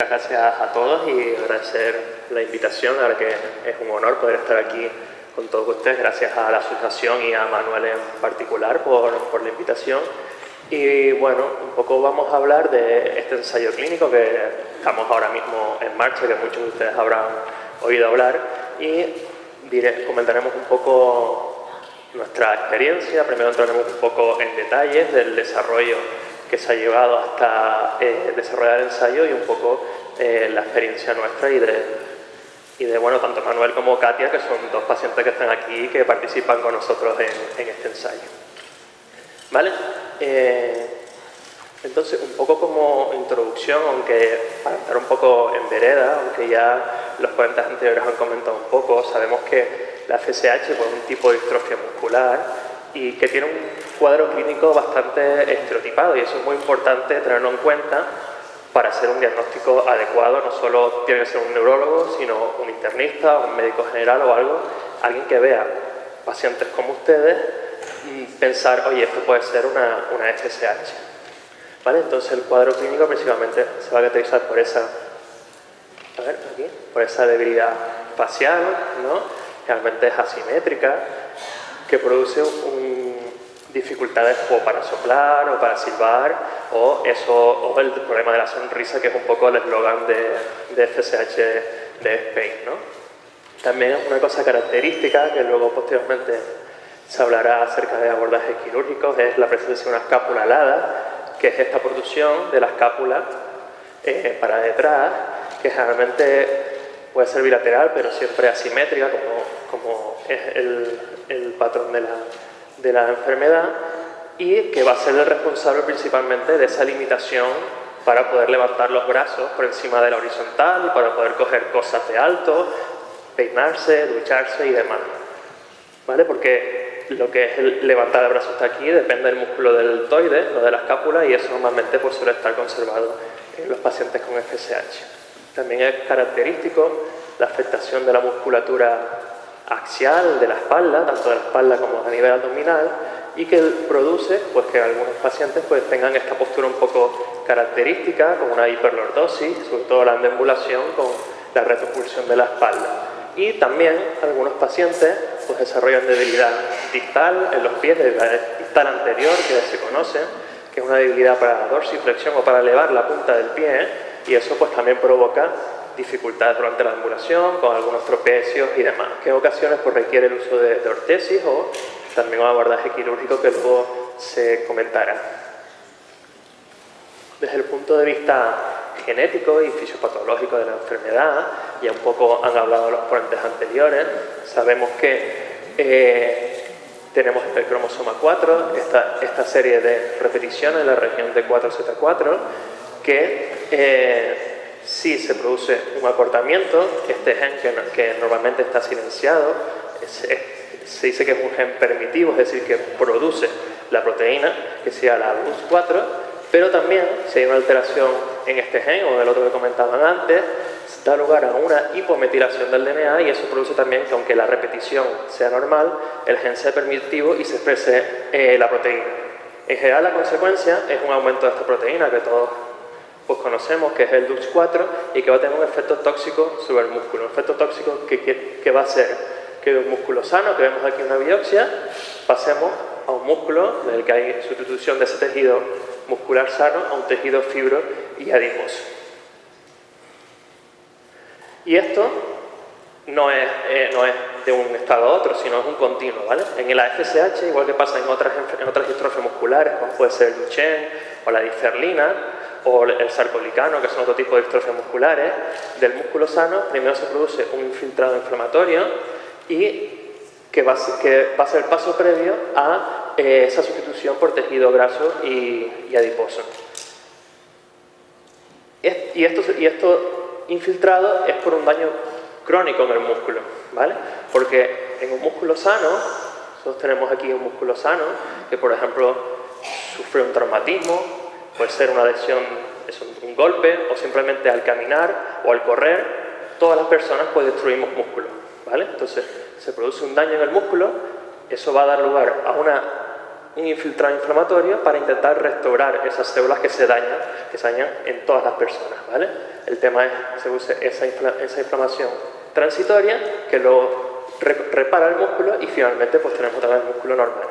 Gracias a todos y agradecer la invitación, ahora que es un honor poder estar aquí con todos ustedes. Gracias a la asociación y a Manuel en particular por la invitación. Y bueno, un poco vamos a hablar de este ensayo clínico que estamos ahora mismo en marcha, que muchos de ustedes habrán oído hablar, y comentaremos un poco nuestra experiencia. Primero entraremos un poco en detalles del desarrollo que se ha llevado hasta desarrollar el ensayo y un poco la experiencia nuestra y de bueno, tanto Manuel como Katia, que son dos pacientes que están aquí y que participan con nosotros en este ensayo. ¿Vale? Entonces, un poco como introducción, aunque para estar un poco en vereda, aunque ya los ponentes anteriores han comentado un poco, sabemos que la FSH es un tipo de distrofia muscular y que tiene un cuadro clínico bastante estereotipado, y eso es muy importante tenerlo en cuenta para hacer un diagnóstico adecuado. No solo tiene que ser un neurólogo, sino un internista, un médico general o alguien que vea pacientes como ustedes y pensar, oye, esto puede ser una FSH. ¿Vale? Entonces el cuadro clínico principalmente se va a caracterizar por por esa debilidad facial, ¿no? Realmente es asimétrica, que produce dificultades o para soplar o para silbar, o el problema de la sonrisa, que es un poco el eslogan de FSH de Spain, ¿no? También una cosa característica, que luego posteriormente se hablará acerca de abordajes quirúrgicos, es la presencia de una escápula alada, que es esta protrusión de la escápula para detrás, que generalmente puede ser bilateral, pero siempre asimétrica, como es el patrón de la enfermedad, y que va a ser el responsable principalmente de esa limitación para poder levantar los brazos por encima de la horizontal, para poder coger cosas de alto, peinarse, ducharse y demás. ¿Vale? Porque lo que es el levantar el brazo hasta aquí depende del músculo del deltoide, no de la escápula, y eso normalmente pues, suele estar conservado en los pacientes con FSH. También es característico la afectación de la musculatura axial de la espalda, tanto de la espalda como a nivel abdominal, y que produce pues, que algunos pacientes pues, tengan esta postura un poco característica, con una hiperlordosis, sobre todo la deambulación con la retropulsión de la espalda. Y también algunos pacientes pues, desarrollan debilidad distal en los pies, debilidad distal anterior, que se conoce, que es una debilidad para la dorsiflexión o para elevar la punta del pie, y eso pues, también provoca dificultades durante la ambulación, con algunos tropecios y demás, que en ocasiones pues, requiere el uso de ortesis o también un abordaje quirúrgico que luego se comentará. Desde el punto de vista genético y fisiopatológico de la enfermedad, ya un poco han hablado los ponentes anteriores, sabemos que tenemos el cromosoma 4, esta serie de repeticiones en la región de 4Z4, que si se produce un acortamiento, este gen que normalmente está silenciado, se dice que es un gen permitivo, es decir, que produce la proteína, que sea la DUX4, pero también si hay una alteración en este gen o en el otro que comentaban antes, da lugar a una hipometilación del DNA, y eso produce también que, aunque la repetición sea normal, el gen sea permitivo y se exprese la proteína. En general, la consecuencia es un aumento de esta proteína que todos pues conocemos, que es el DUX4, y que va a tener un efecto tóxico sobre el músculo. Un efecto tóxico que va a ser que de un músculo sano, que vemos aquí en una biopsia, pasemos a un músculo en el que hay sustitución de ese tejido muscular sano a un tejido fibro y adiposo. Y esto no es de un estado a otro, sino es un continuo, ¿vale? En la FSH, igual que pasa en otras distrofias musculares, como puede ser el Duchenne o la disferlina, o el sarcoglicano, que son otro tipo de distrofias musculares, del músculo sano primero se produce un infiltrado inflamatorio y que va a ser el paso previo a esa sustitución por tejido graso y adiposo. Y esto infiltrado es por un daño crónico en el músculo, ¿vale? Porque en un músculo sano, nosotros tenemos aquí un músculo sano que, por ejemplo, sufre un traumatismo, puede ser una lesión, es un golpe, o simplemente al caminar o al correr, todas las personas pues destruimos músculo, ¿vale? Entonces se produce un daño en el músculo, eso va a dar lugar a una un infiltrado inflamatorio para intentar restaurar esas células que se dañan en todas las personas, ¿vale? El tema es que se use esa inflamación transitoria que luego repara el músculo y finalmente pues tenemos otra vez el músculo normal.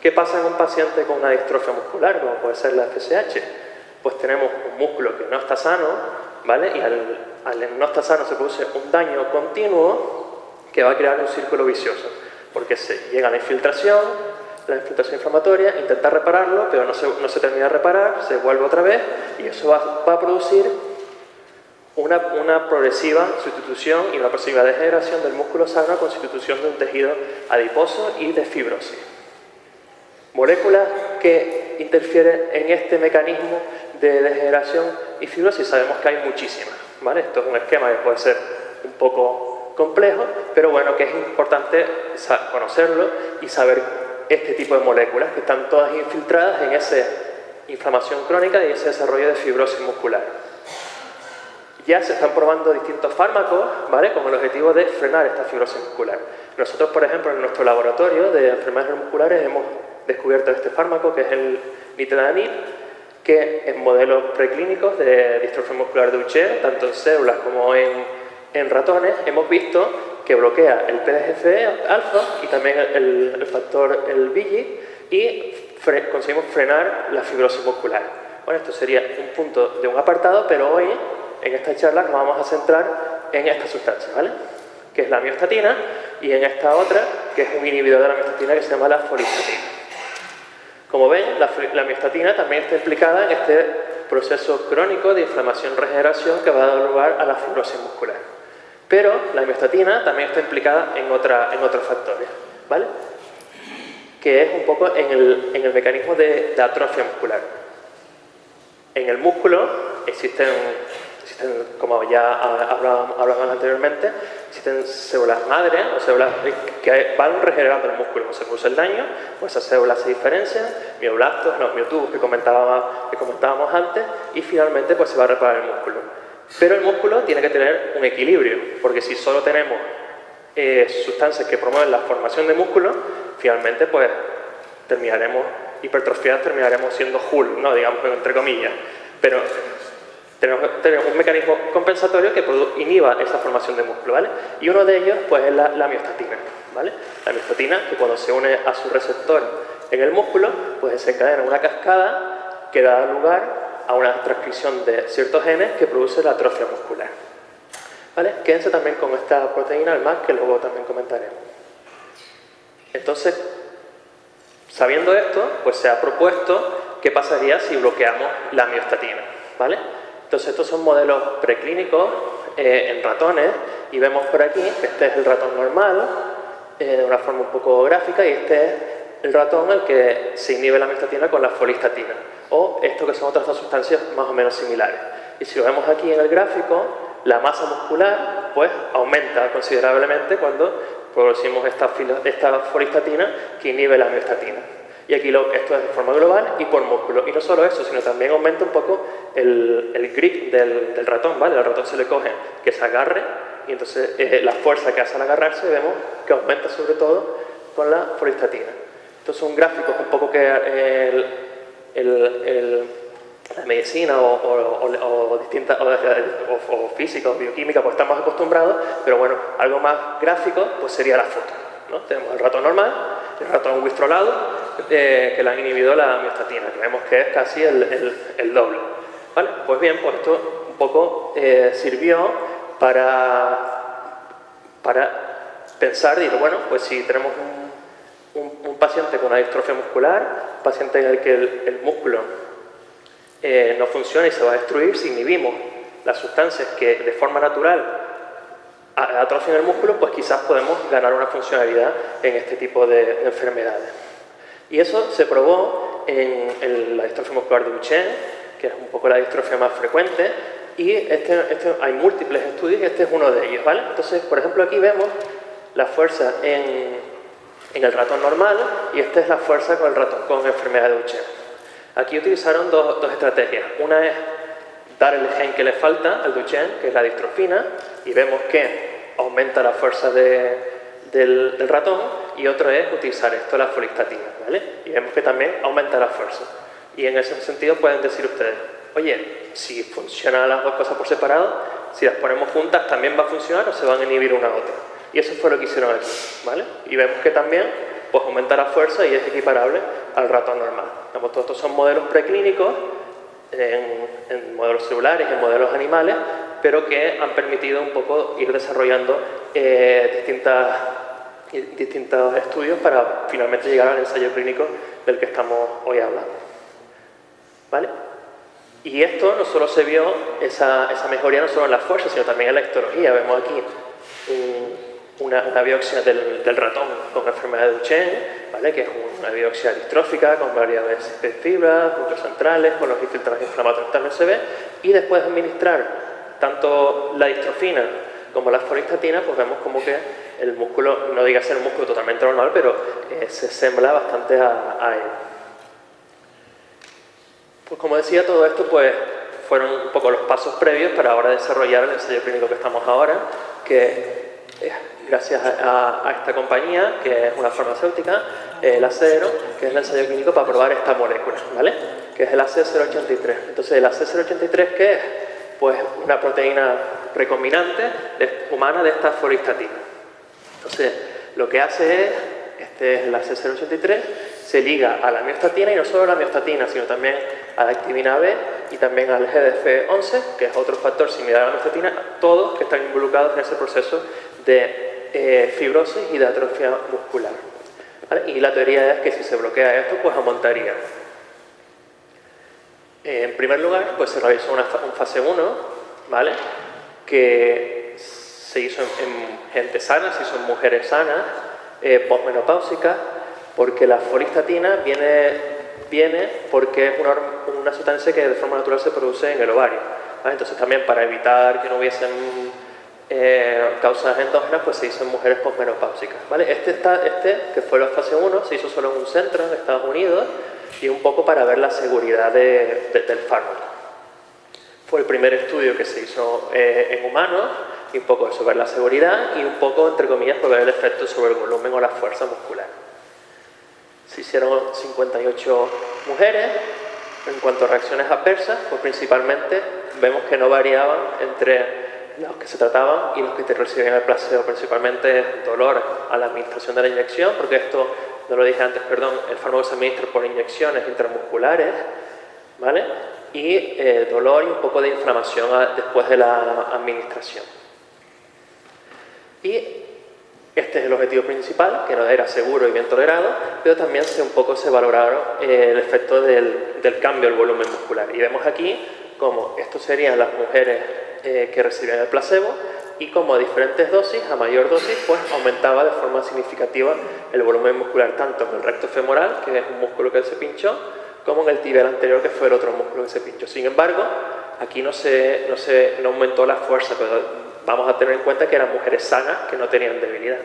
¿Qué pasa en un paciente con una distrofia muscular, como puede ser la FSH? Pues tenemos un músculo que no está sano, ¿vale? Y al no estar sano se produce un daño continuo que va a crear un círculo vicioso, porque se llega a la infiltración inflamatoria, intenta repararlo, pero no se termina de reparar, se vuelve otra vez y eso va a producir una progresiva sustitución y una progresiva degeneración del músculo sano a constitución de un tejido adiposo y de fibrosis. Moléculas que interfieren en este mecanismo de degeneración y fibrosis sabemos que hay muchísimas, ¿vale? Esto es un esquema que puede ser un poco complejo, pero bueno, que es importante conocerlo y saber este tipo de moléculas que están todas infiltradas en esa inflamación crónica y ese desarrollo de fibrosis muscular. Ya se están probando distintos fármacos, ¿vale? Con el objetivo de frenar esta fibrosis muscular. Nosotros, por ejemplo, en nuestro laboratorio de enfermedades musculares hemos descubierto este fármaco, que es el nitadenib, que en modelos preclínicos de distrofia muscular de Duchenne, tanto en células como en ratones, hemos visto que bloquea el PDGF-alfa y también el factor el VIGI y conseguimos frenar la fibrosis muscular. Bueno, esto sería un punto de un apartado, pero hoy en esta charla nos vamos a centrar en esta sustancia, ¿vale? Que es la miostatina, y en esta otra, que es un inhibidor de la miostatina que se llama la folistatina. Como ven, la miostatina también está implicada en este proceso crónico de inflamación-regeneración que va a dar lugar a la fibrosis muscular. Pero la miostatina también está implicada en otros factores, ¿vale? Que es un poco en el mecanismo de atrofia muscular. En el músculo existen, como ya hablábamos anteriormente, existen células madre o células que van regenerando el músculo. Cuando se produce el daño, pues esas células se diferencian, mioblastos, los miotubos que comentábamos antes, y finalmente pues se va a reparar el músculo. Pero el músculo tiene que tener un equilibrio, porque si solo tenemos sustancias que promueven la formación de músculo, finalmente pues terminaremos hipertrofiados, terminaremos siendo Hulk, ¿no? Digamos entre comillas. Pero tenemos un mecanismo compensatorio que inhiba esa formación de músculo, ¿vale? Y uno de ellos pues es la miostatina, ¿vale? La miostatina, que cuando se une a su receptor en el músculo, pues desencadena una cascada que da lugar a una transcripción de ciertos genes que produce la atrofia muscular, ¿vale? Quédense también con esta proteína, el MAC, que luego también comentaremos. Entonces, sabiendo esto, pues se ha propuesto qué pasaría si bloqueamos la miostatina, ¿vale? Entonces, estos son modelos preclínicos en ratones, y vemos por aquí que este es el ratón normal, de una forma un poco gráfica, y este es el ratón al que se inhibe la miostatina con la folistatina, o esto que son otras dos sustancias más o menos similares. Y si lo vemos aquí en el gráfico, la masa muscular pues aumenta considerablemente cuando producimos esta folistatina que inhibe la miostatina. Y aquí esto es de forma global y por músculo. Y no solo eso, sino también aumenta un poco el grip del ratón, ¿vale? Al ratón se le coge que se agarre, y entonces la fuerza que hace al agarrarse vemos que aumenta sobre todo con la folistatina. Estos son gráficos un poco que la medicina o física o bioquímica pues estamos acostumbrados, pero bueno, algo más gráfico pues sería la foto, ¿no? Tenemos el ratón normal, el ratón wistrolado, que le han inhibido la miostatina, que vemos que es casi el doble, ¿vale? Pues bien, pues esto un poco sirvió para pensar, digo, bueno, pues si tenemos un paciente con una distrofia muscular, un paciente en el que el músculo no funciona y se va a destruir, si inhibimos las sustancias que de forma natural atrofian el músculo, pues quizás podemos ganar una funcionalidad en este tipo de enfermedades. Y eso se probó en la distrofia muscular de Duchenne, que es un poco la distrofia más frecuente, y hay múltiples estudios y este es uno de ellos, ¿vale? Entonces, por ejemplo, aquí vemos la fuerza en el ratón normal, y esta es la fuerza con el ratón con enfermedad de Duchenne. Aquí utilizaron dos estrategias. Una es dar el gen que le falta al Duchenne, que es la distrofina, y vemos que aumenta la fuerza del ratón, y otro es utilizar esto, la folistatina, ¿vale? Y vemos que también aumenta la fuerza. Y en ese sentido pueden decir ustedes, oye, si funcionan las dos cosas por separado, si las ponemos juntas también va a funcionar o se van a inhibir una a otra. Y eso fue lo que hicieron aquí, ¿vale? Y vemos que también pues, aumenta la fuerza y es equiparable al ratón normal. Digamos, todos estos son modelos preclínicos en modelos celulares y en modelos animales, pero que han permitido un poco ir desarrollando distintos estudios para finalmente llegar al ensayo clínico del que estamos hoy hablando. ¿Vale? Y esto no solo se vio, esa mejoría no solo en la fuerza, sino también en la histología. Vemos aquí una biopsia del ratón con enfermedad de Duchenne, ¿vale? Que es una biopsia distrófica con varias fibras, núcleos centrales, con los infiltrados inflamatorios también se ve, y después de administrar tanto la distrofina como la folistatina, pues vemos como que el músculo, no diga ser un músculo totalmente normal, pero se sembla bastante a él. Pues como decía, todo esto pues fueron un poco los pasos previos para ahora desarrollar el ensayo clínico que estamos ahora, que gracias a esta compañía, que es una farmacéutica, el AC0, que es el ensayo clínico para probar esta molécula, ¿vale? Que es el AC083. Entonces, ¿el AC083 qué es? Pues una proteína recombinante humana de esta folistatina. Entonces, lo que hace es, este es el AC083, se liga a la miostatina, y no solo a la miostatina, sino también a la activina B y también al GDF11, que es otro factor similar a la miostatina, todos que están involucrados en ese proceso de fibrosis y de atrofia muscular. ¿Vale? Y la teoría es que si se bloquea esto, pues aumentaría. En primer lugar, pues se realizó una fase 1, ¿vale? Que se hizo en gente sana, se hizo en mujeres sanas, posmenopáusicas, porque la folistatina viene porque es una sustancia que de forma natural se produce en el ovario, ¿vale? Entonces también para evitar que no hubiesen causas endógenas, pues se hizo en mujeres posmenopáusicas, ¿vale? Este que fue la fase 1, se hizo solo en un centro en Estados Unidos y un poco para ver la seguridad del fármaco. Fue el primer estudio que se hizo en humanos, y un poco eso, ver la seguridad y un poco, entre comillas, por ver el efecto sobre el volumen o la fuerza muscular. Se hicieron 58 mujeres. En cuanto a reacciones adversas, pues principalmente vemos que no variaban entre los que se trataban y los que recibían el placebo. Principalmente dolor a la administración de la inyección, porque esto, no lo dije antes, perdón, el fármaco se administra por inyecciones intramusculares, ¿vale? Y dolor y un poco de inflamación después de la administración. Y este es el objetivo principal, que no era seguro y bien tolerado, pero también un poco se valoraron el efecto del cambio del volumen muscular. Y vemos aquí cómo estos serían las mujeres que recibían el placebo y como a diferentes dosis, a mayor dosis, pues aumentaba de forma significativa el volumen muscular, tanto en el recto femoral, que es un músculo que se pinchó, como en el tibial anterior, que fue el otro músculo que se pinchó. Sin embargo, aquí no aumentó la fuerza, pero vamos a tener en cuenta que eran mujeres sanas que no tenían debilidad.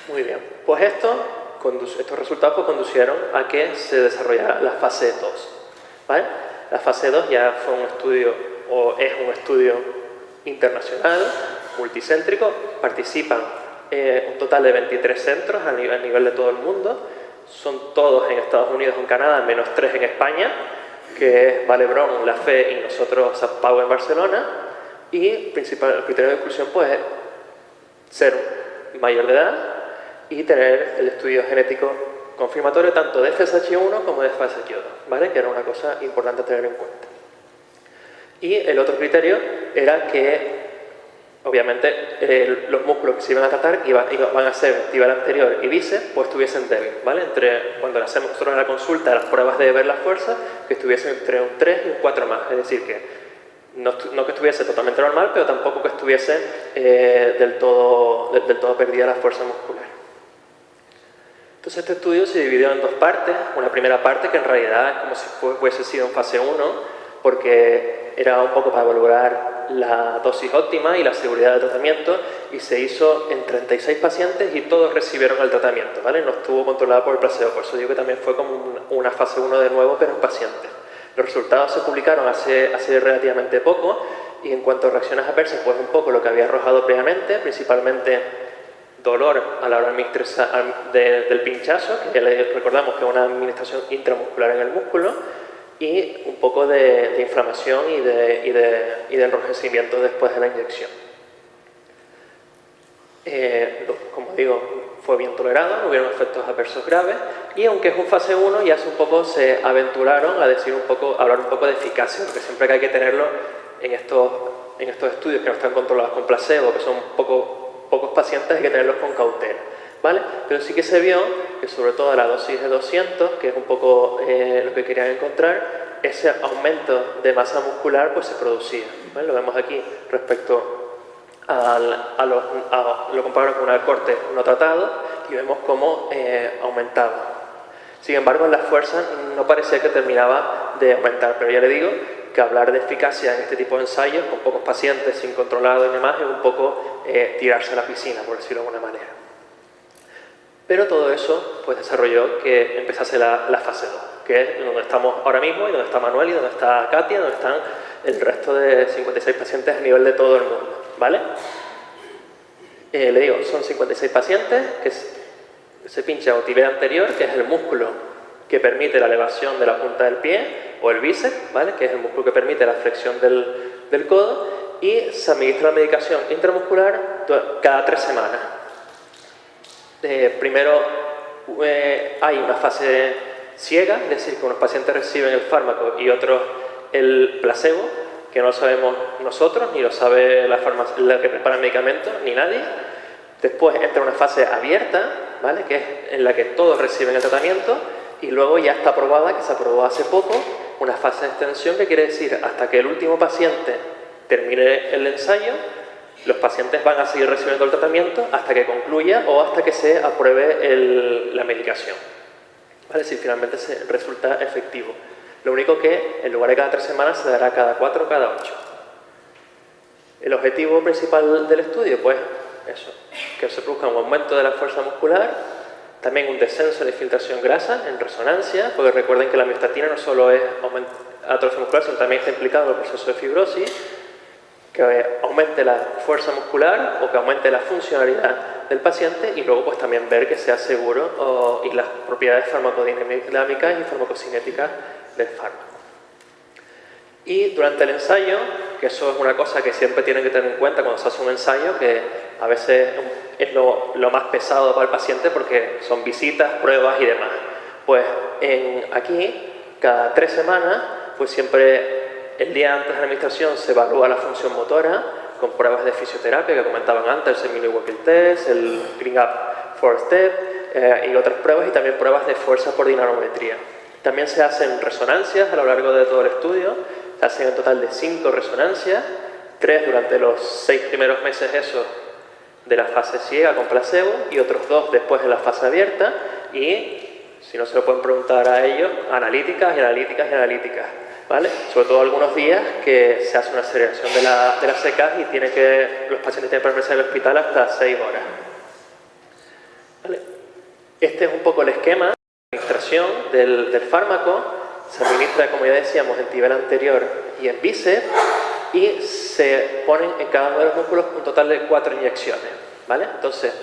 Muy bien, pues estos resultados pues, conducieron a que se desarrollara la fase 2. ¿Vale? La fase 2 ya fue un estudio, o es un estudio internacional, multicéntrico. Participan un total de 23 centros a nivel de todo el mundo. Son todos en Estados Unidos o en Canadá, menos 3 en España, que es Vallebron, La Fe y nosotros San Pau en Barcelona. Y el criterio de exclusión pues, es ser mayor de edad y tener el estudio genético confirmatorio tanto de FSH1 como de FSH2, ¿vale? Que era una cosa importante a tener en cuenta. Y el otro criterio era que, obviamente, los músculos que se iban a tratar van a ser tibial anterior y bíceps, pues estuviesen débiles, ¿vale? Cuando le hacemos nosotros en la consulta las pruebas de ver la fuerza, que estuviesen entre un 3 y un 4 más, es decir, que no que estuviese totalmente normal, pero tampoco que estuviese del todo perdida la fuerza muscular. Entonces este estudio se dividió en dos partes. Una primera parte que en realidad es como si hubiese sido en fase 1, porque era un poco para valorar la dosis óptima y la seguridad del tratamiento, y se hizo en 36 pacientes y todos recibieron el tratamiento, ¿vale? No estuvo controlado por el placebo, por eso digo que también fue como una fase 1 de nuevo, pero en pacientes. Los resultados se publicaron hace relativamente poco, y en cuanto a reacciones adversas, pues un poco lo que había arrojado previamente, principalmente dolor a la hora del pinchazo, que ya les recordamos que es una administración intramuscular en el músculo, y un poco de inflamación y de enrojecimiento después de la inyección. Como digo, fue bien tolerado, no hubieron efectos adversos graves, y aunque es un fase 1, ya un poco se aventuraron a hablar un poco de eficacia, porque siempre que hay que tenerlo en estos estudios que no están controlados con placebo, que son pocos pacientes, hay que tenerlos con cautela, ¿vale? Pero sí que se vio que sobre todo a la dosis de 200, que es un poco lo que querían encontrar, ese aumento de masa muscular pues se producía, ¿vale? Lo vemos aquí respecto lo compararon con un corte no tratado y vemos cómo aumentaba. Sin embargo, en la fuerza no parecía que terminaba de aumentar, pero ya le digo que hablar de eficacia en este tipo de ensayos con pocos pacientes sin controlado y demás es un poco tirarse a la piscina, por decirlo de alguna manera. Pero todo eso pues desarrolló que empezase la fase 2, que es donde estamos ahora mismo y donde está Manuel y donde está Katia, donde están el resto de 56 pacientes a nivel de todo el mundo, ¿vale? Le digo, son 56 pacientes que se pincha o tibia anterior, que es el músculo que permite la elevación de la punta del pie, o el bíceps, ¿vale? Que es el músculo que permite la flexión del codo, y se administra la medicación intramuscular cada 3 semanas. Primero hay una fase ciega, es decir, que unos pacientes reciben el fármaco y otros el placebo, que no lo sabemos nosotros, ni lo sabe la que prepara el medicamento, ni nadie. Después entra una fase abierta, ¿vale? Que es en la que todos reciben el tratamiento, y luego ya está aprobada, que se aprobó hace poco, una fase de extensión, que quiere decir hasta que el último paciente termine el ensayo, los pacientes van a seguir recibiendo el tratamiento hasta que concluya o hasta que se apruebe la medicación, ¿vale? Si finalmente se resulta efectivo. Lo único que en lugar de cada 3 semanas se dará cada 4 o cada 8. El objetivo principal del estudio, pues eso, que se produzca un aumento de la fuerza muscular, también un descenso de filtración grasa en resonancia, porque recuerden que la miostatina no solo es atrofia muscular, sino también está implicado en el proceso de fibrosis, que aumente la fuerza muscular o que aumente la funcionalidad del paciente, y luego pues también ver que sea seguro y las propiedades farmacodinámicas y farmacocinéticas del fármaco. Y durante el ensayo, que eso es una cosa que siempre tienen que tener en cuenta cuando se hace un ensayo, que a veces es lo más pesado para el paciente porque son visitas, pruebas y demás. Pues aquí, cada 3 semanas, pues siempre el día antes de la administración se evalúa la función motora con pruebas de fisioterapia que comentaban antes, el Millie Walking Test, el Green Up 4 Step y otras pruebas, y también pruebas de fuerza por dinamometría. También se hacen resonancias a lo largo de todo el estudio, se hacen en total de 5 resonancias, 3 durante los 6 primeros meses de la fase ciega con placebo y otros 2 después de la fase abierta, y si no se lo pueden preguntar a ellos, analíticas, ¿vale? Sobre todo algunos días que se hace una aceleración de la secas y los pacientes tienen que permanecer en el hospital hasta 6 horas. ¿Vale? Este es un poco el esquema de administración del fármaco. Se administra, como ya decíamos, en tibia anterior y en bíceps, y se ponen en cada uno de los músculos un total de 4 inyecciones, ¿vale? Entonces,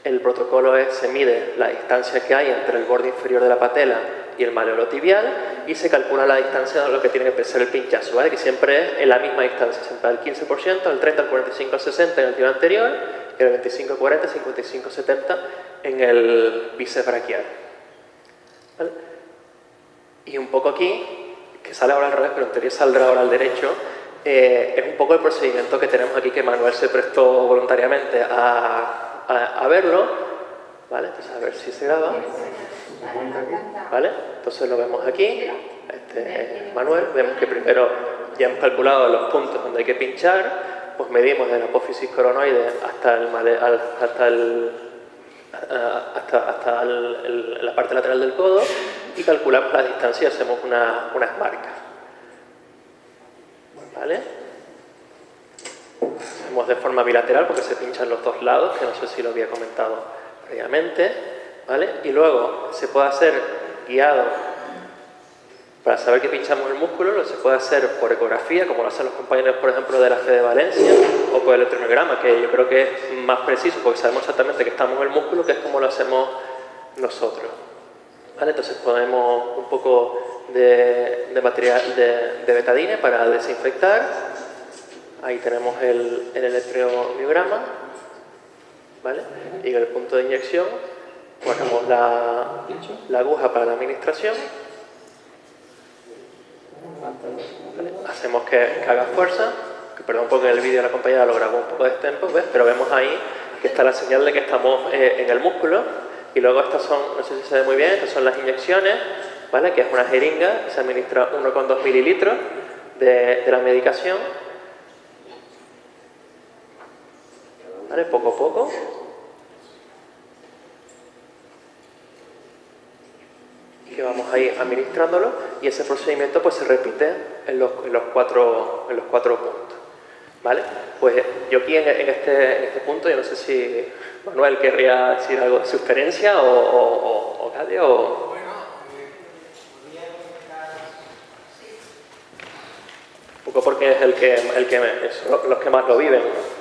el protocolo se mide la distancia que hay entre el borde inferior de la patela y el malleolo tibial, y se calcula la distancia de lo que tiene que ser el pinchazo, ¿vale? Que siempre es en la misma distancia, siempre al 15%, al 30, al 45, al 60 en el tibia anterior, y al 25, 40, 55, 70 en el bíceps braquial, ¿vale? Y un poco aquí, que sale ahora al revés, pero en teoría saldrá ahora al derecho, es un poco el procedimiento que tenemos aquí, que Manuel se prestó voluntariamente a verlo, ¿vale? Entonces a ver si se graba, ¿vale? Entonces lo vemos aquí, Manuel, vemos que primero ya hemos calculado los puntos donde hay que pinchar, pues medimos de la apófisis coronoide hasta la parte lateral del codo y calculamos la distancia y hacemos unas marcas, ¿vale? Hacemos de forma bilateral porque se pinchan los 2 lados, que no sé si lo había comentado previamente, ¿vale? Y luego se puede hacer guiado Para saber que pinchamos el músculo lo se puede hacer por ecografía, como lo hacen los compañeros, por ejemplo, de la FE de Valencia, o por electromiograma, que yo creo que es más preciso, porque sabemos exactamente que estamos en el músculo, que es como lo hacemos nosotros. ¿Vale? Entonces ponemos un poco de material de betadine para desinfectar. Ahí tenemos el electromiograma, ¿vale? Y en el punto de inyección ponemos la aguja para la administración. ¿Vale? Hacemos que haga fuerza, perdón porque el vídeo de la compañera lo grabó un poco de tiempo, ¿ves? Pero vemos ahí que está la señal de que estamos en el músculo. Y luego estas son, no sé si se ve muy bien, estas son las inyecciones, ¿vale? Que es una jeringa que se administra 1,2 mililitros de la medicación, ¿vale? Poco a poco. Que vamos a ir administrándolo y ese procedimiento pues se repite en los cuatro puntos, ¿vale? Pues yo aquí en este punto, yo no sé si Manuel querría decir algo de su experiencia o Gadia o... Un poco porque es los que más lo viven, ¿no?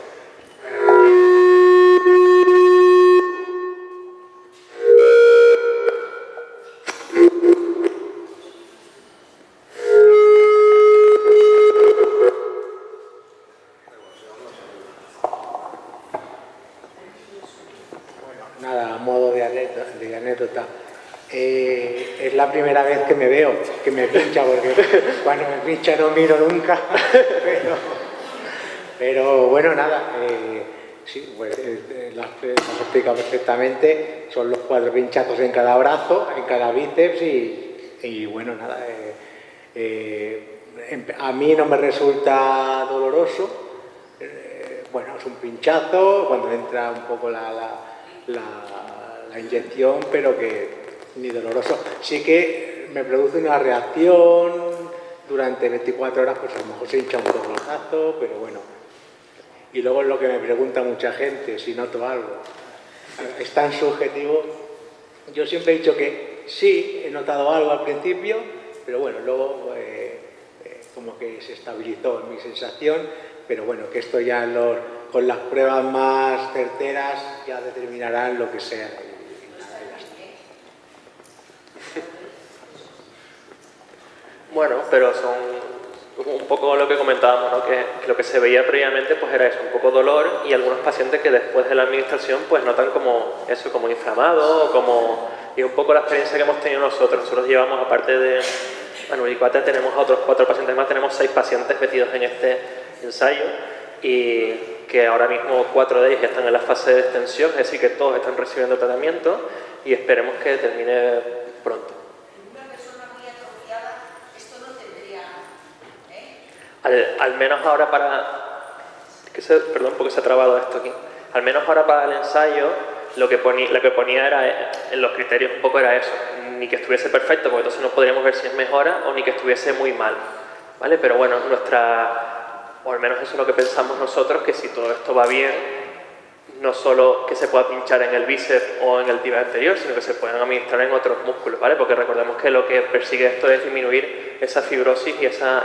Es la primera vez que me veo, que me pincha, porque cuando me pincha no miro nunca, pero bueno, nada, sí, pues, lo has explicado perfectamente, son los 4 pinchazos en cada brazo, en cada bíceps y bueno, nada, a mí no me resulta doloroso, bueno, es un pinchazo, cuando entra un poco la inyección, pero que ni doloroso. Sí que me produce una reacción durante 24 horas, pues a lo mejor se hincha un poco el brazo, pero bueno. Y luego es lo que me pregunta mucha gente, si noto algo. Es tan subjetivo. Yo siempre he dicho que sí, he notado algo al principio, pero bueno, luego como que se estabilizó mi sensación, pero bueno, que esto ya con las pruebas más certeras ya determinarán lo que sea. Bueno, pero son un poco lo que comentábamos, ¿no? Que lo que se veía previamente pues era eso, un poco dolor y algunos pacientes que después de la administración pues notan como eso, como inflamado, y un poco la experiencia que hemos tenido nosotros. Nosotros llevamos, aparte de Manuel y Cuate, tenemos a otros 4 pacientes más, tenemos 6 pacientes metidos en este ensayo y que ahora mismo 4 de ellos ya están en la fase de extensión, es decir, que todos están recibiendo tratamiento y esperemos que termine pronto. Al menos ahora perdón porque se ha trabado esto aquí. Al menos ahora para el ensayo lo que ponía era, en los criterios un poco era eso, ni que estuviese perfecto, porque entonces no podríamos ver si es mejora, o ni que estuviese muy mal, ¿vale? Pero bueno, o al menos eso es lo que pensamos nosotros, que si todo esto va bien, no solo que se pueda pinchar en el bíceps o en el tibia anterior, sino que se puedan administrar en otros músculos, ¿vale? Porque recordemos que lo que persigue esto es disminuir esa fibrosis y esa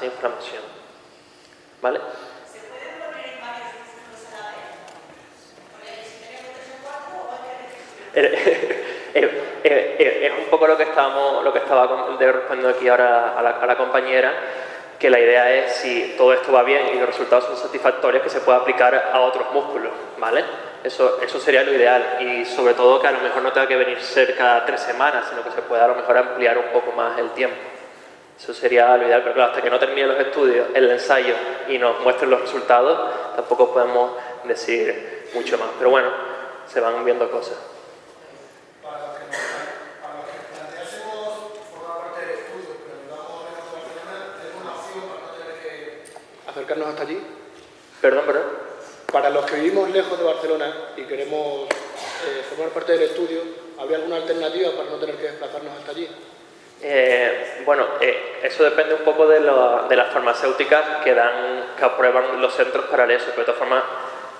inflamación, ¿vale? ¿Se pueden poner en varios músculos a la vez? Porque si tenemos 3 o 4 o es un poco lo que estaba respondiendo aquí ahora a la compañera, que la idea es, si todo esto va bien y los resultados son satisfactorios, que se pueda aplicar a otros músculos, ¿vale? Eso sería lo ideal, y sobre todo que a lo mejor no tenga que venir cada 3 semanas, sino que se pueda a lo mejor ampliar un poco más el tiempo. Eso sería lo ideal, pero claro, hasta que no termine los estudios, el ensayo, y nos muestren los resultados, tampoco podemos decir mucho más. Pero bueno, se van viendo cosas. Acercarnos hasta allí. Perdón. Para los que vivimos lejos de Barcelona y queremos formar parte del estudio, ¿habría alguna alternativa para no tener que desplazarnos hasta allí? Eso depende un poco de las farmacéuticas que aprueban los centros para eso, pero de todas formas,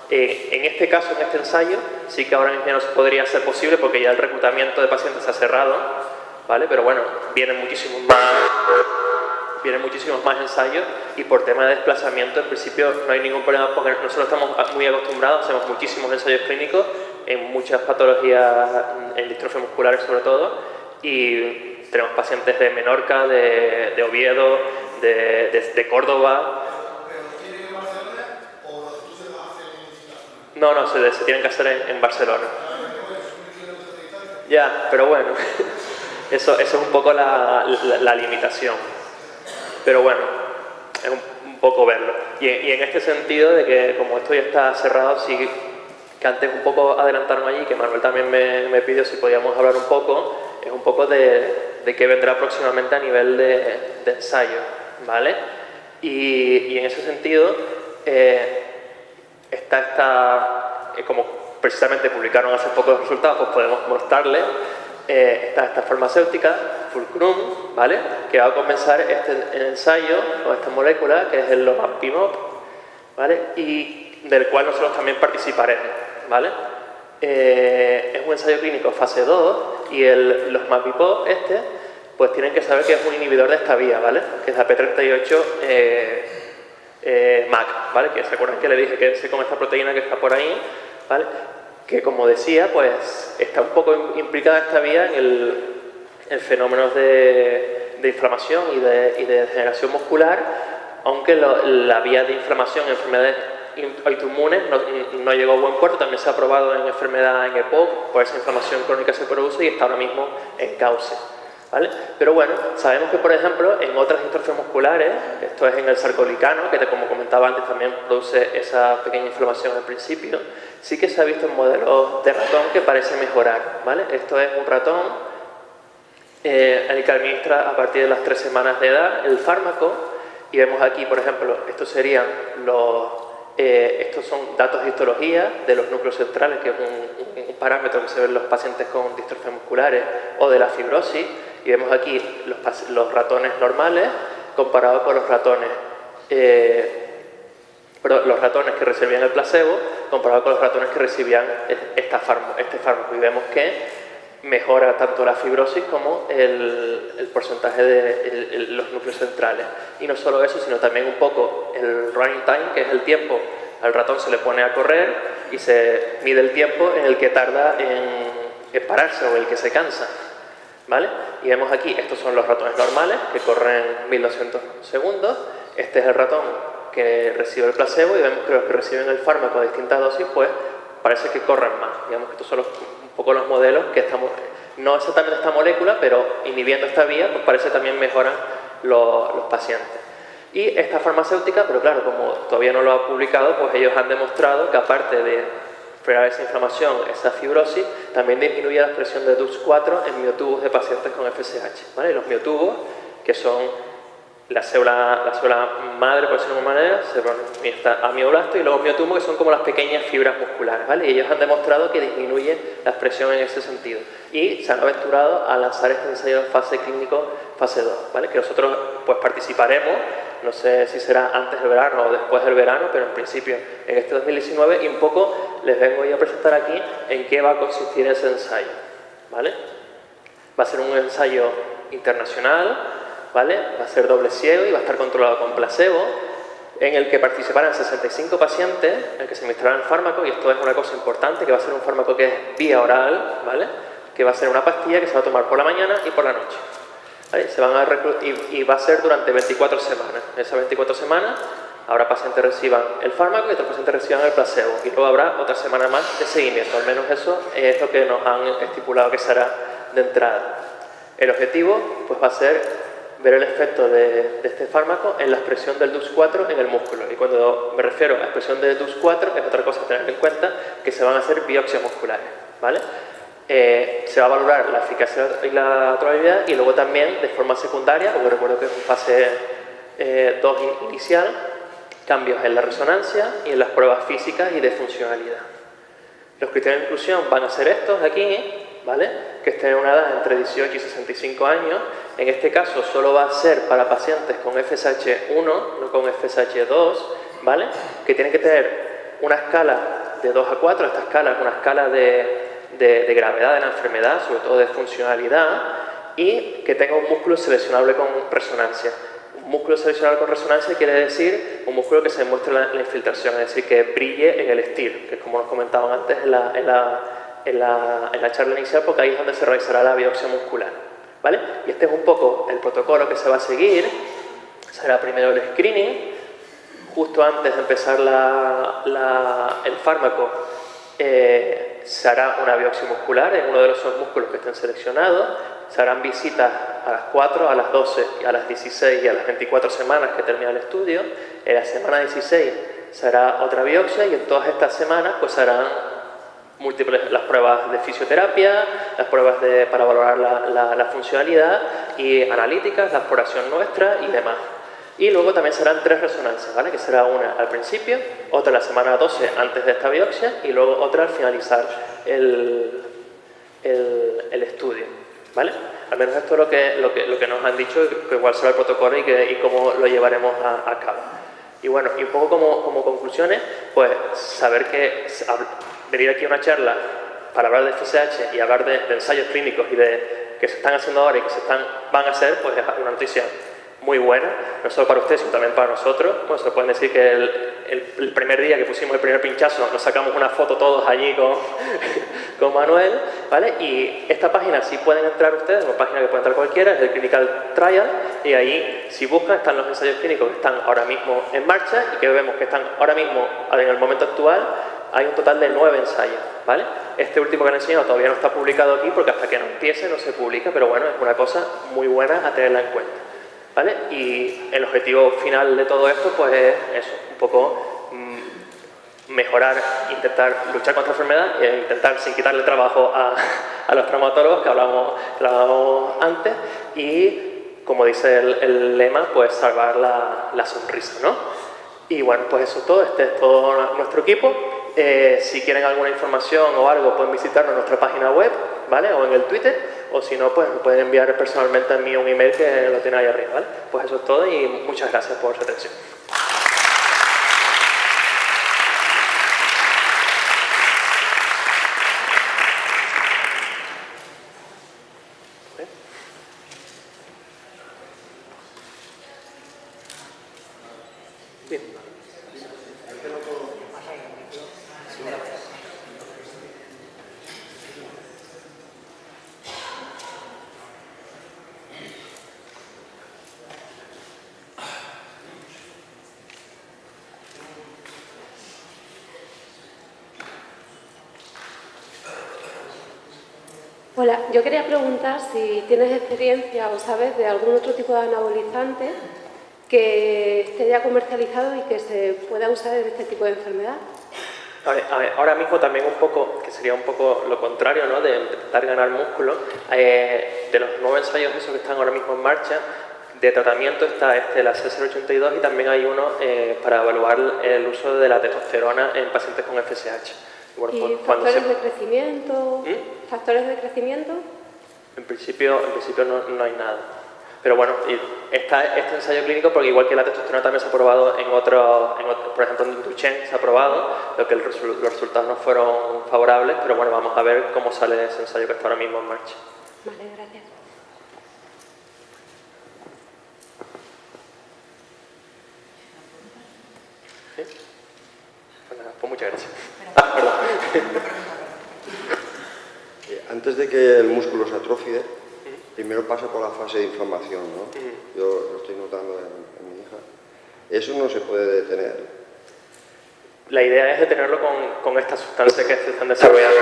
en este caso, en este ensayo, sí que ahora mismo no podría ser posible porque ya el reclutamiento de pacientes se ha cerrado, ¿vale? Pero bueno, vienen muchísimos más ensayos y por tema de desplazamiento, en principio no hay ningún problema porque nosotros estamos muy acostumbrados, hacemos muchísimos ensayos clínicos en muchas patologías, en distrofia musculares sobre todo, y tenemos pacientes de Menorca, de Oviedo, de Córdoba. No, se tienen que hacer en Barcelona. Ya, pero bueno, eso es un poco la limitación. Pero bueno, es un poco verlo. Y en este sentido de que como esto ya está cerrado, sí que antes un poco adelantaron allí, que Manuel también me pidió si podíamos hablar un poco, es un poco de qué vendrá próximamente a nivel de ensayo, ¿vale? Y en ese sentido, como precisamente publicaron hace poco los resultados, pues podemos mostrarles, está esta farmacéutica, Fulcrum, ¿vale? Que va a comenzar este ensayo con esta molécula, que es el Lomapimod, ¿vale? Y del cual nosotros también participaremos, ¿vale? Es un ensayo clínico fase 2 y los Mapipod pues tienen que saber que es un inhibidor de esta vía, ¿vale? Que es la P38 MAC, ¿vale? Que se acuerdan que le dije que se come esta proteína que está por ahí, ¿vale? Que como decía, pues está un poco implicada esta vía en fenómenos de inflamación y de degeneración muscular, aunque la vía de inflamación en enfermedades autoinmunes no llegó a buen puerto, también se ha probado en enfermedad en EPOC, por esa inflamación crónica se produce y está ahora mismo en cauce, ¿vale? Pero bueno, sabemos que por ejemplo en otras distrofias musculares, esto es en el sarcolicano, que como comentaba antes también produce esa pequeña inflamación al principio, sí que se ha visto en modelos de ratón que parece mejorar, ¿vale? Esto es un ratón al que administra a partir de las 3 semanas de edad el fármaco y vemos aquí, por ejemplo, estos serían estos son datos de histología de los núcleos centrales, que es un parámetro que se ve en los pacientes con distrofias musculares o de la fibrosis, y vemos aquí los ratones normales comparados con los ratones que recibían el placebo comparado con los ratones que recibían este fármaco, y vemos que mejora tanto la fibrosis como el porcentaje de los núcleos centrales. Y no solo eso, sino también un poco el running time, que es el tiempo. Al ratón se le pone a correr y se mide el tiempo en el que tarda en pararse o el que se cansa, ¿vale? Y vemos aquí, estos son los ratones normales, que corren 1200 segundos. Este es el ratón que recibe el placebo y vemos que los que reciben el fármaco a distintas dosis, pues parece que corren más. Digamos que estos son un poco los modelos que estamos, no exactamente esta molécula, pero inhibiendo esta vía, pues parece también mejoran los pacientes. Y esta farmacéutica, pero claro, como todavía no lo ha publicado, pues ellos han demostrado que aparte de frenar esa inflamación, esa fibrosis, también disminuye la expresión de DUX4 en miotubos de pacientes con FSH, ¿vale? Y los miotubos, que son la célula madre, por decirlo de alguna manera, está amioblasto, y luego miotumo, que son como las pequeñas fibras musculares, ¿vale? Y ellos han demostrado que disminuye la expresión en ese sentido. Y se han aventurado a lanzar este ensayo de fase clínico fase 2, ¿vale? Que nosotros pues participaremos, no sé si será antes del verano o después del verano, pero en principio en este 2019, y un poco les vengo a presentar aquí en qué va a consistir ese ensayo, ¿vale? Va a ser un ensayo internacional, ¿vale? Va a ser doble ciego y va a estar controlado con placebo, en el que participarán 65 pacientes, en el que se administrará el fármaco, y esto es una cosa importante, que va a ser un fármaco que es vía oral, ¿vale? Que va a ser una pastilla que se va a tomar por la mañana y por la noche, ¿vale? Y va a ser durante 24 semanas. En esas 24 semanas habrá pacientes que reciban el fármaco y otros pacientes que reciban el placebo, y luego habrá otra semana más de seguimiento. Al menos eso es lo que nos han estipulado que será de entrada. El objetivo pues va a ser ver el efecto de este fármaco en la expresión del DUX4 en el músculo. Y cuando me refiero a expresión de DUX4, es otra cosa a tener en cuenta, que se van a hacer biopsias musculares, ¿vale? Se va a valorar la eficacia y la tolerabilidad, y luego también de forma secundaria, porque recuerdo que es en fase 2 inicial, cambios en la resonancia y en las pruebas físicas y de funcionalidad. Los criterios de inclusión van a ser estos de aquí, ¿vale? Que estén en una edad entre 18 y 65 años. En este caso solo va a ser para pacientes con FSH1, no con FSH2, ¿vale? Que tienen que tener una escala de 2 a 4, esta escala es una escala de gravedad de la enfermedad, sobre todo de funcionalidad, y que tenga un músculo seleccionable con resonancia. Un músculo seleccionable con resonancia quiere decir un músculo que se demuestre la infiltración, es decir, que brille en el STIR, que es como nos comentaban antes en la charla inicial, porque ahí es donde se realizará la biopsia muscular, ¿vale? Y este es un poco el protocolo que se va a seguir. Será primero el screening, justo antes de empezar el fármaco se hará una biopsia muscular en uno de los músculos que estén seleccionados. Se harán visitas a las 4, a las 12, a las 16 y a las 24 semanas que termina el estudio. En la semana 16 se hará otra biopsia y en todas estas semanas pues se harán múltiples las pruebas de fisioterapia, las pruebas para valorar la funcionalidad y analíticas, la exploración nuestra y demás. Y luego también serán 3 resonancias, ¿vale? Que será una al principio, otra en la semana 12 antes de esta biopsia y luego otra al finalizar el estudio, ¿vale? Al menos esto es lo que nos han dicho, que igual será el protocolo y cómo lo llevaremos a cabo. Y bueno, y un poco como conclusiones, pues saber que venir aquí a una charla para hablar de FSH y hablar de ensayos clínicos y de que se están haciendo ahora y que van a hacer, pues es una noticia muy buena, no solo para ustedes, sino también para nosotros. Bueno, se pueden decir que el primer día que pusimos el primer pinchazo nos sacamos una foto todos allí con Manuel, ¿vale? Y esta página sí pueden entrar ustedes, una página que puede entrar cualquiera, es el Clinical Trial, y ahí si buscan están los ensayos clínicos que están ahora mismo en marcha y que vemos que están ahora mismo en el momento actual. Hay un total de 9 ensayos, ¿vale? Este último que han enseñado todavía no está publicado aquí porque hasta que no empiece no se publica, pero bueno, es una cosa muy buena a tenerla en cuenta, ¿vale? Y el objetivo final de todo esto pues es eso, un poco mejorar, intentar luchar contra la enfermedad e intentar sin quitarle trabajo a los traumatólogos que hablábamos antes y, como dice el lema, pues salvar la sonrisa, ¿no? Y bueno, pues eso es todo, este es todo nuestro equipo. Si quieren alguna información o algo pueden visitarnos en nuestra página web, ¿vale? O en el Twitter, o si no, pues me pueden enviar personalmente a mí un email que lo tienen ahí arriba, ¿vale? Pues eso es todo y muchas gracias por su atención. Bien. Hola, yo quería preguntar si tienes experiencia o sabes de algún otro tipo de anabolizante que esté ya comercializado y que se pueda usar en este tipo de enfermedad. A ver, ahora mismo también un poco, que sería un poco lo contrario, ¿no? De intentar ganar músculo. De los 9 ensayos esos que están ahora mismo en marcha, de tratamiento está la C082 y también hay uno para evaluar el uso de la testosterona en pacientes con FSH. Bueno, ¿Y factores de crecimiento? ¿Factores de crecimiento? En principio no hay nada. Pero bueno, está este ensayo clínico porque igual que la testosterona también se ha probado en otro, por ejemplo en Duchenne se ha probado, lo que los resultados no fueron favorables, pero bueno, vamos a ver cómo sale ese ensayo que está ahora mismo en marcha. Vale, gracias. ¿Sí? Pues nada, pues muchas gracias. Perdón. Antes de que el músculo se atrofie, primero pasa por la fase de inflamación, ¿no? Yo lo estoy notando en mi hija. Eso no se puede detener. La idea es detenerlo con estas sustancias que se están desarrollando.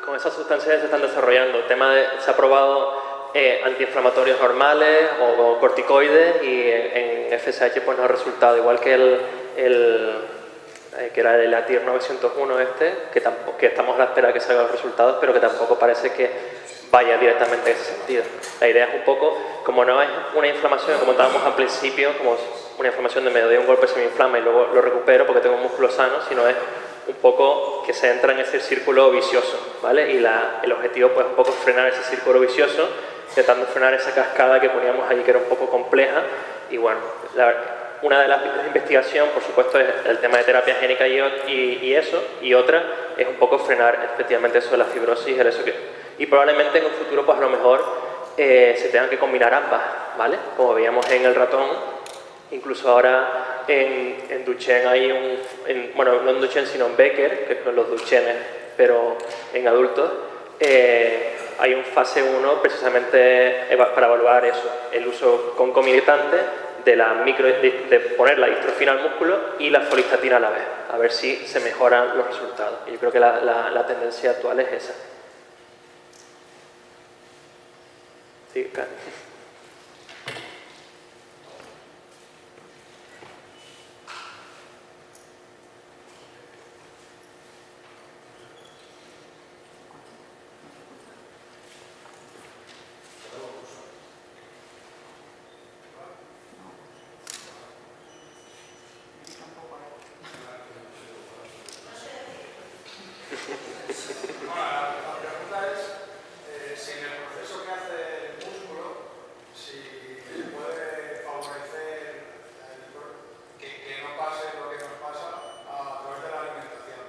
Con esas sustancias que se están desarrollando. Se ha probado antiinflamatorios normales o corticoides y en FSH pues no ha resultado. Igual que que era el ATIR 901 que estamos a la espera de que salgan los resultados, pero que tampoco parece que vaya directamente en ese sentido. La idea es un poco, como no es una inflamación, como estábamos al principio, como una inflamación de me doy un golpe, se me inflama y luego lo recupero porque tengo un músculo sano, sino es un poco que se entra en ese círculo vicioso, ¿vale? Y el objetivo pues un poco es frenar ese círculo vicioso, intentando frenar esa cascada que poníamos allí que era un poco compleja y bueno, una de las líneas de investigación, por supuesto, es el tema de terapia génica y eso, y otra es un poco frenar efectivamente eso de la fibrosis, Y probablemente en un futuro, pues a lo mejor se tengan que combinar ambas, ¿vale? Como veíamos en el ratón, incluso ahora en Duchenne hay bueno, no en Duchenne sino en Becker, que son los Duchennes, pero en adultos, hay un fase 1 precisamente para evaluar eso, el uso concomitante de de poner la distrofina al músculo y la folistatina a la vez, a ver si se mejoran los resultados. Y yo creo que la tendencia actual es esa. Sí, claro. La pregunta es si en el proceso que hace el músculo, si se puede favorecer que no pase lo que nos pasa a través de la alimentación.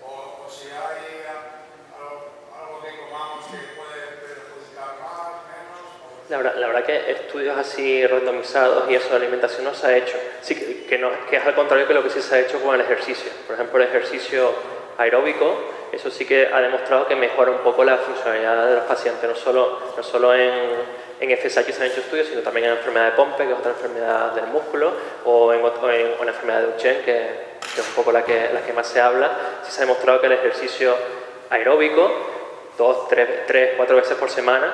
O si hay algo que comamos que puede perjudicar más, menos. La verdad que estudios así randomizados y eso de alimentación no se ha hecho. Sí, que es al contrario que lo que sí se ha hecho con el ejercicio. Por ejemplo, el ejercicio aeróbico, eso sí que ha demostrado que mejora un poco la funcionalidad de los pacientes, no solo en FSH se han hecho estudios, sino también en la enfermedad de Pompe, que es otra enfermedad del músculo, o en la enfermedad de Duchenne, que es un poco la que más se habla. Sí se ha demostrado que el ejercicio aeróbico, 2, 3, 4 veces por semana,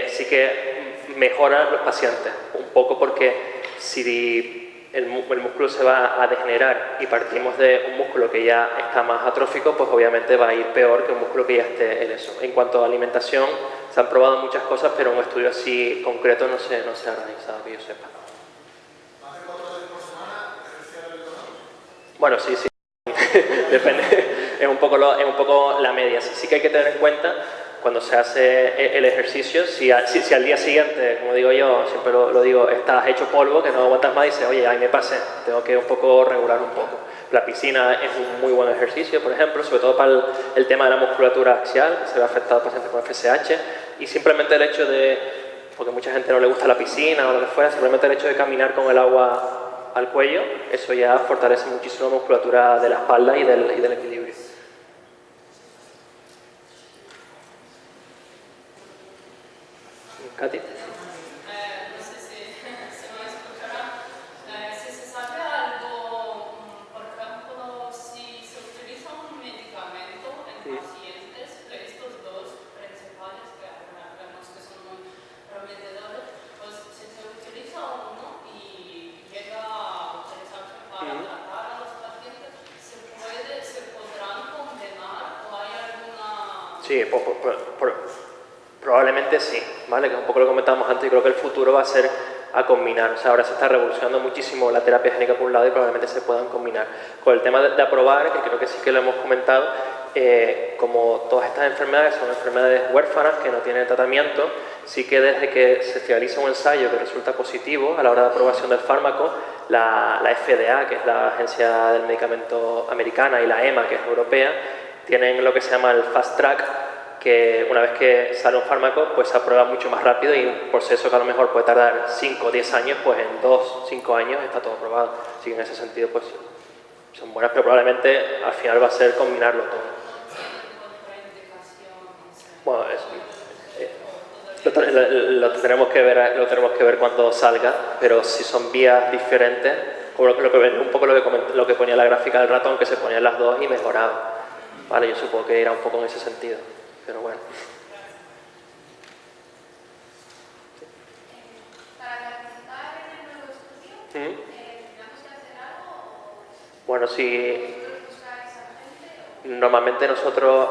sí que mejora los pacientes, un poco porque si el músculo se va a degenerar y partimos de un músculo que ya está más atrófico, pues obviamente va a ir peor que un músculo que ya esté en eso. En cuanto a alimentación, se han probado muchas cosas, pero un estudio así concreto no se ha realizado, que yo sepa. ¿Hace 4 veces por semana ejercicio aeróbico? Bueno, sí. Depende, es un poco la media. Sí que hay que tener en cuenta cuando se hace el ejercicio, si al día siguiente, como digo yo, siempre lo digo, estás hecho polvo, que no aguantas más y dices, oye, ahí me pasé, tengo que un poco regular un poco. La piscina es un muy buen ejercicio, por ejemplo, sobre todo para el tema de la musculatura axial, que se ve afectado a pacientes con FSH, y simplemente el hecho de, porque mucha gente no le gusta la piscina o lo que fuera, simplemente el hecho de caminar con el agua al cuello, eso ya fortalece muchísimo la musculatura de la espalda y del equilibrio. Katy. No sé si se me escuchará. Si se sabe algo, por ejemplo, si se utiliza un medicamento en pacientes de estos dos principales que vemos que son muy prometedores, pues si se utiliza uno y llega a utilizarse para tratar a los pacientes, ¿se podrán condenar o hay alguna...? Sí, probablemente sí, ¿vale? Que es un poco lo que comentábamos antes. Yo creo que el futuro va a ser a combinar. O sea, ahora se está revolucionando muchísimo la terapia génica por un lado y probablemente se puedan combinar. Con el tema de aprobar, que creo que sí que lo hemos comentado, como todas estas enfermedades son enfermedades huérfanas que no tienen tratamiento, sí que desde que se finaliza un ensayo que resulta positivo a la hora de aprobación del fármaco, la FDA, que es la Agencia del Medicamento Americana, y la EMA, que es europea, tienen lo que se llama el Fast Track, que una vez que sale un fármaco pues se aprueba mucho más rápido y un proceso que a lo mejor puede tardar 5 o 10 años, pues en 2 o 5 años está todo aprobado. Así que en ese sentido pues son buenas, pero probablemente al final va a ser combinarlo todo. Bueno, lo tenemos que ver cuando salga, pero si son vías diferentes, como un poco lo que ponía la gráfica del ratón, que se ponían las dos y mejoraba. Vale, yo supongo que irá un poco en ese sentido. Pero bueno. Para participar en el nuevo estudio, ¿tenemos que hacer algo? Bueno, si ¿Vosotros buscáis a gente? normalmente nosotros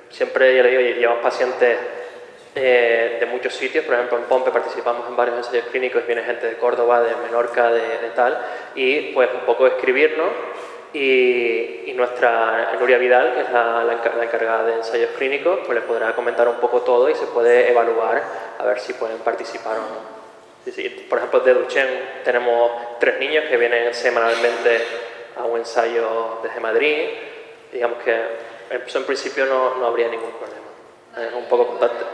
siempre, ya le digo, llevamos pacientes de muchos sitios. Por ejemplo, en Pompe participamos en varios ensayos clínicos, viene gente de Córdoba, de Menorca, de tal, y pues un poco escribirnos. Y nuestra Nuria Vidal, que es la encargada de ensayos clínicos, pues les podrá comentar un poco todo y se puede evaluar a ver si pueden participar o no. Sí, por ejemplo, de Duchenne tenemos 3 niños que vienen semanalmente a un ensayo desde Madrid. Digamos que eso en principio no habría ningún problema. Es un poco constante.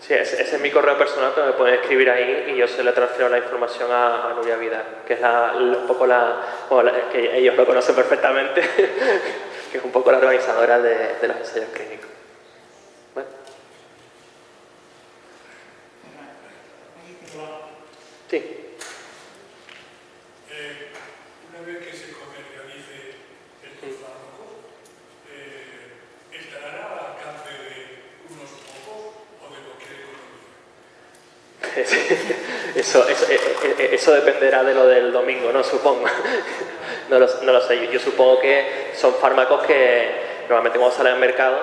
Sí, ese es mi correo personal, pero me pueden escribir ahí y yo se le transfiero la información a Nuria Vidal, que es un poco que ellos lo conocen perfectamente, que es un poco la organizadora de los ensayos clínicos. ¿Bueno? Sí. Una vez que se comercialice estos fármacos, ¿estarán al alcance de unos pocos o de cualquier economía? Eso dependerá de lo del domingo, ¿no? Supongo. No lo sé. Yo supongo que son fármacos que normalmente cuando salen al mercado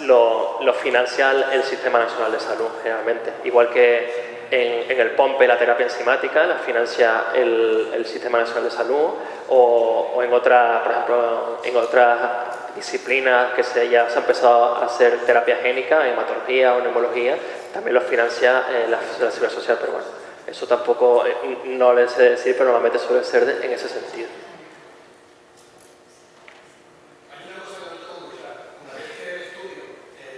lo financia el Sistema Nacional de Salud, generalmente. Igual que en el POMPE, la terapia enzimática, la financia el Sistema Nacional de Salud, o en otras, por ejemplo, en otras disciplinas que ya se ha empezado a hacer terapia génica, hematología o neumología, también lo financia la Seguridad Social, pero bueno, eso tampoco no le sé decir, pero normalmente suele ser en ese sentido. Hay una cosa que no tengo muy clara. Una vez que el estudio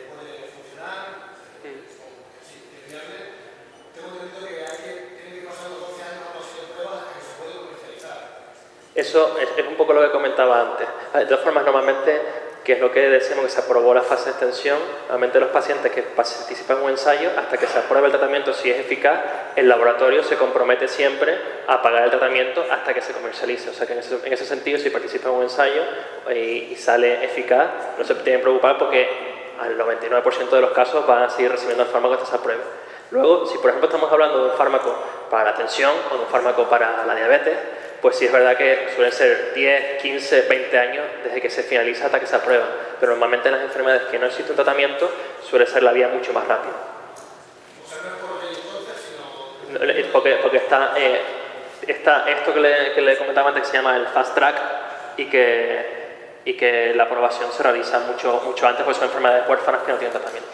puede funcionar, es viable, tengo entendido que tiene que pasar los 12 años a la de pruebas hasta que se puede comercializar. Eso es un poco lo que comentaba antes. De todas formas, normalmente, que es lo que decimos que se aprobó la fase de extensión, normalmente los pacientes que participan en un ensayo, hasta que se apruebe el tratamiento, si es eficaz, el laboratorio se compromete siempre a pagar el tratamiento hasta que se comercialice. O sea que en ese sentido, si participa en un ensayo y sale eficaz, no se tienen que preocupar porque al 99% de los casos van a seguir recibiendo el fármaco hasta que se apruebe. Luego, si por ejemplo estamos hablando de un fármaco para la tensión o de un fármaco para la diabetes, pues sí es verdad que suelen ser 10, 15, 20 años desde que se finaliza hasta que se aprueba. Pero normalmente en las enfermedades que no existe un tratamiento suele ser la vía mucho más rápida. O sea, no es por ley entonces, sino... Porque está esto que le comentaba antes que se llama el Fast Track y que la aprobación se realiza mucho antes, porque son enfermedades huérfanas que no tienen tratamiento.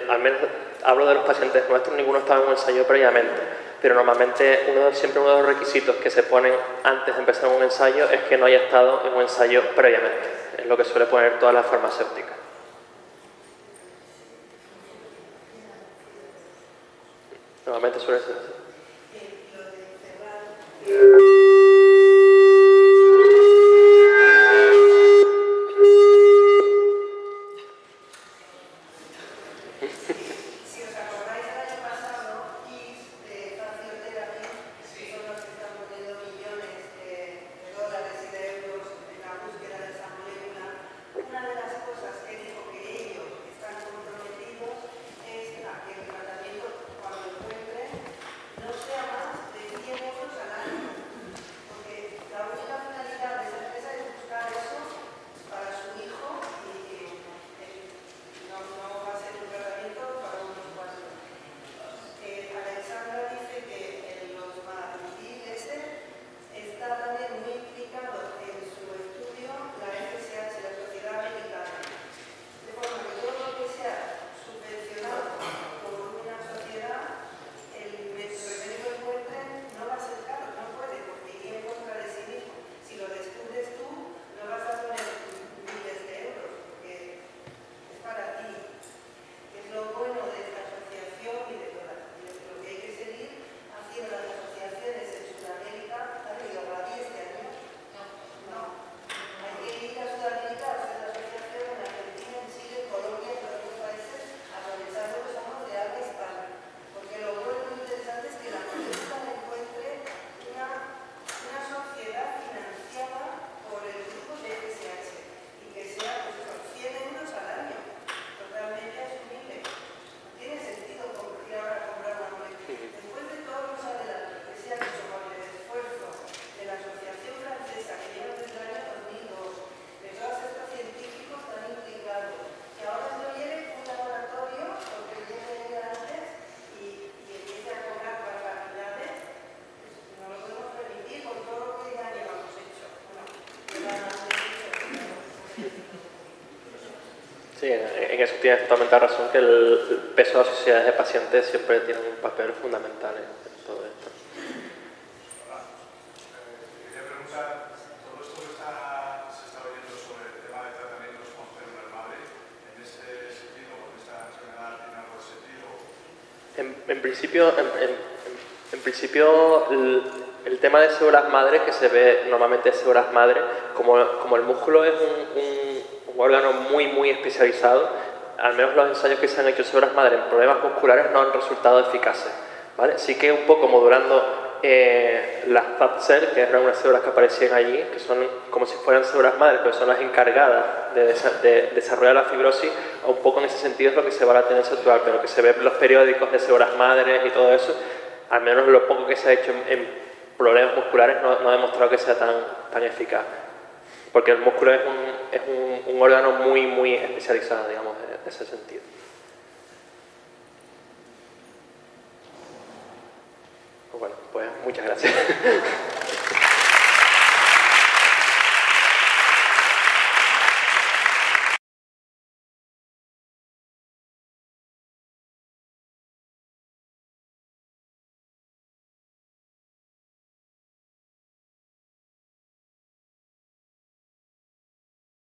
Al menos hablo de los pacientes nuestros, ninguno estaba en un ensayo previamente, pero normalmente siempre uno de los requisitos que se ponen antes de empezar un ensayo es que no haya estado en un ensayo previamente, es lo que suele poner todas las farmacéuticas. Normalmente suele ser así. Una de las cosas que Sí, en eso tienes totalmente razón, que el peso de las sociedades de pacientes siempre tiene un papel fundamental en todo esto. Quería preguntar, todo esto que se está oyendo sobre el tema de tratamientos con células madre, ¿en este sentido, en esta enfermedad, tiene algo de sentido? En principio el tema de células madre, que se ve normalmente células madre, como el músculo es un órgano muy especializado, al menos los ensayos que se han hecho sobre células madre en problemas musculares no han resultado eficaces, ¿vale? Sí que un poco modulando las fat cells, que eran unas células que aparecían allí, que son como si fueran células madre, pero son las encargadas de desarrollar la fibrosis, un poco en ese sentido es lo que se va a la tendencia actual, pero que se ve en los periódicos de células madres y todo eso, al menos lo poco que se ha hecho en problemas musculares no ha demostrado que sea tan eficaz, porque el músculo es un órgano muy especializado, digamos, en ese sentido. Bueno, pues muchas gracias.